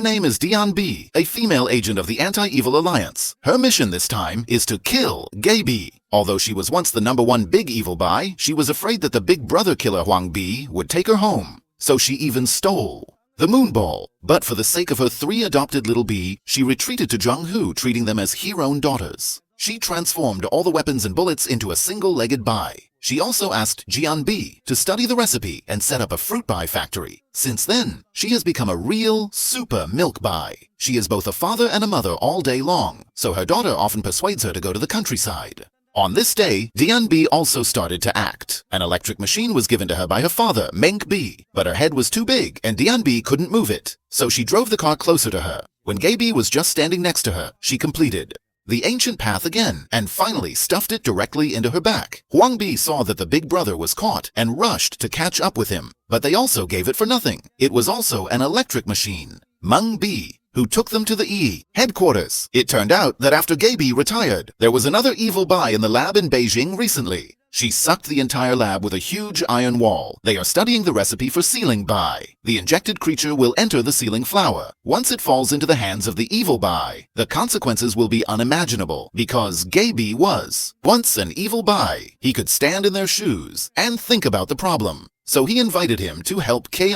Her name is Dian B, a female agent of the Anti-Evil Alliance. Her mission this time is to kill Gay B. Although she was once the #1 big evil Bai, she was afraid that the big brother killer Huang B would take her home. So she even stole the moon ball. But for the sake of her 3 adopted little B, she retreated to Zhonghu, treating them as her own daughters. She transformed all the weapons and bullets into a single-legged Bai. She also asked Jian B to study the recipe and set up a fruit Bai factory. Since then, she has become a real super milk Bai. She is both a father and a mother all day long, so her daughter often persuades her to go to the countryside. On this day, Dian B also started to act. An electric machine was given to her by her father, Menk B, but her head was too big and Dian B couldn't move it, so she drove the car closer to her. When Gay B was just standing next to her, she completed the ancient path again and finally stuffed it directly into her back. Huang B saw that the big brother was caught and rushed to catch up with him, but they also gave it for nothing. It was also an electric machine. Meng B, who took them to the headquarters. It turned out that after Gay B retired, there was another evil Bai in the lab in Beijing recently. She sucked the entire lab with a huge iron wall. They are studying the recipe for sealing Bai. The injected creature will enter the sealing flour. Once it falls into the hands of the evil Bai, the consequences will be unimaginable because Gay B was once an evil Bai. He could stand in their shoes and think about the problem. So he invited him to help Ki.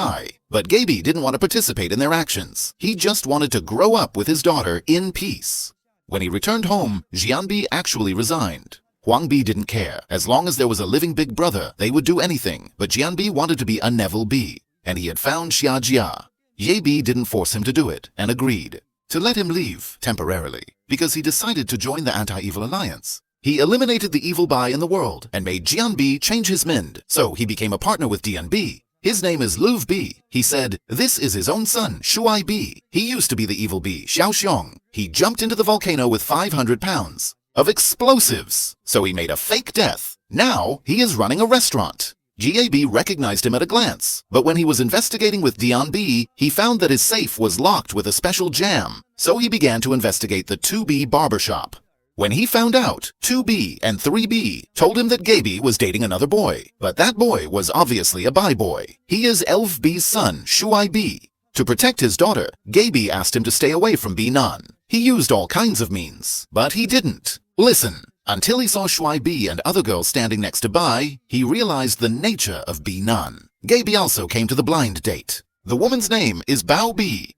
But Gay B didn't want to participate in their actions. He just wanted to grow up with his daughter in peace. When he returned home, Jian B actually resigned. Huang B didn't care. As long as there was a living big brother, they would do anything. But Jian B wanted to be a Neville B, and he had found Xia Jia. Ye B didn't force him to do it, and agreed to let him leave temporarily, because he decided to join the Anti-Evil Alliance. He eliminated the evil Bai in the world and made Jian B change his mind, so he became a partner with Dian B. His name is Luv B. He said, this is his own son, Shuai B. He used to be the evil B, Xiao Xiong. He jumped into the volcano with 500 pounds of explosives, so he made a fake death. Now he is running a restaurant. GAB recognized him at a glance, but when he was investigating with Dian B, he found that his safe was locked with a special jam, so he began to investigate the 2B barbershop. When he found out, 2B and 3B told him that Gaby was dating another boy, but that boy was obviously a Bai boy. He is Elf B's son, Shuai B. To protect his daughter, Gaby asked him to stay away from B Nan. He used all kinds of means, but he didn't listen. Until he saw Shuai B and other girls standing next to Bai, he realized the nature of B Nan. Gaby also came to the blind date. The woman's name is Bao B.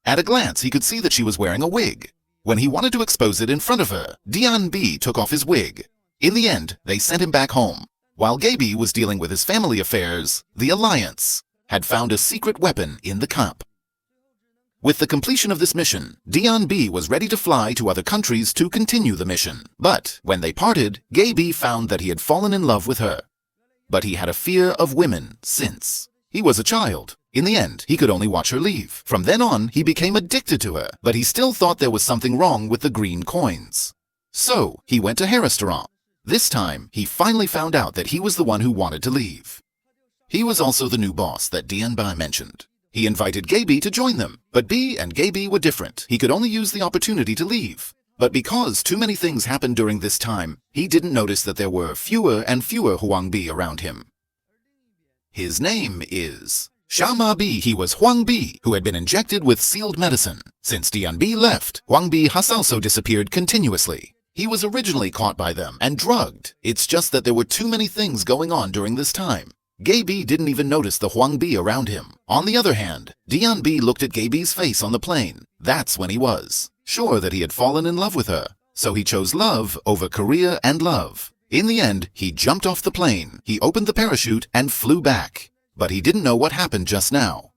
At a glance, he could see that she was wearing a wig. When he wanted to expose it in front of her, Dian B took off his wig. In the end, they sent him back home. While Gaby was dealing with his family affairs, the Alliance had found a secret weapon in the camp. With the completion of this mission, Dian B was ready to fly to other countries to continue the mission. But when they parted, Gaby found that he had fallen in love with her. But he had a fear of women since he was a child. In the end, he could only watch her leave. From then on, he became addicted to her, but he still thought there was something wrong with the green coins. So, he went to her restaurant. This time, he finally found out that he was the one who wanted to leave. He was also the new boss that Dian Bai mentioned. He invited Gaby to join them, but B and Gaby were different. He could only use the opportunity to leave. But because too many things happened during this time, he didn't notice that there were fewer and fewer Huang B around him. His name is Shama B. He was Huang B, who had been injected with sealed medicine. Since Dian B left, Huang B has also disappeared continuously. He was originally caught by them and drugged. It's just that there were too many things going on during this time. Gaby didn't even notice the Huang B around him. On the other hand, Dian B looked at Gaby's face on the plane. That's when he was sure that he had fallen in love with her. So he chose love over career and love. In the end, he jumped off the plane. He opened the parachute and flew back. But he didn't know what happened just now.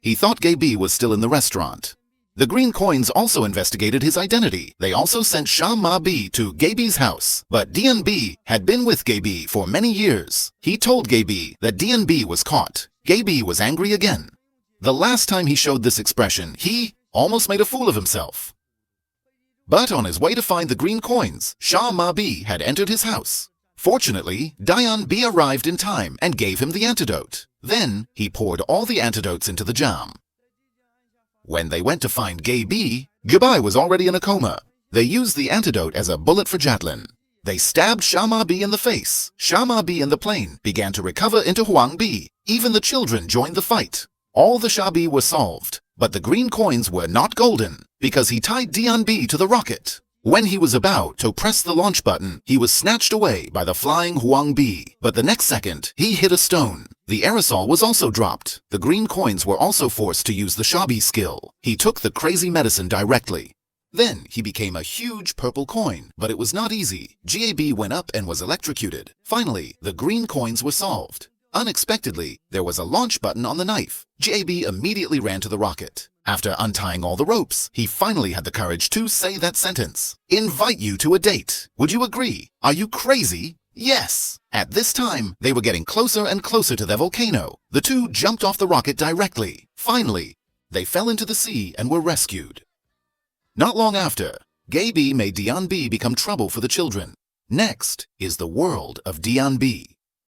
He thought Gaby was still in the restaurant. The green coins also investigated his identity. They also sent Shama B to Gaby's house. But Dian B had been with Gaby for many years. He told Gaby that Dian B was caught. Gaby was angry again. The last time he showed this expression, he almost made a fool of himself. But on his way to find the green coins, Shama B had entered his house. Fortunately, Dian B arrived in time and gave him the antidote. Then, he poured all the antidotes into the jam. When they went to find Gaby, Gaby was already in a coma. They used the antidote as a bullet for Jatlin. They stabbed Shama B in the face. Shama B and the plane began to recover into Huang B. Even the children joined the fight. All the Shabi were solved. But the green coins were not golden, because he tied Dion B to the rocket. When he was about to press the launch button, he was snatched away by the flying Huang B. But the next second, he hit a stone. The aerosol was also dropped. The green coins were also forced to use the Shabi skill. He took the crazy medicine directly. Then he became a huge purple coin, but it was not easy. GAB went up and was electrocuted. Finally, the green coins were solved. Unexpectedly, there was a launch button on the knife. GAB immediately ran to the rocket. After untying all the ropes, he finally had the courage to say that sentence. Invite you to a date. Would you agree? Are you crazy? Yes! At this time, they were getting closer and closer to their volcano. The two jumped off the rocket directly. Finally, they fell into the sea and were rescued. Not long after, Gay B made Dion B become trouble for the children. Next is the world of Dion B.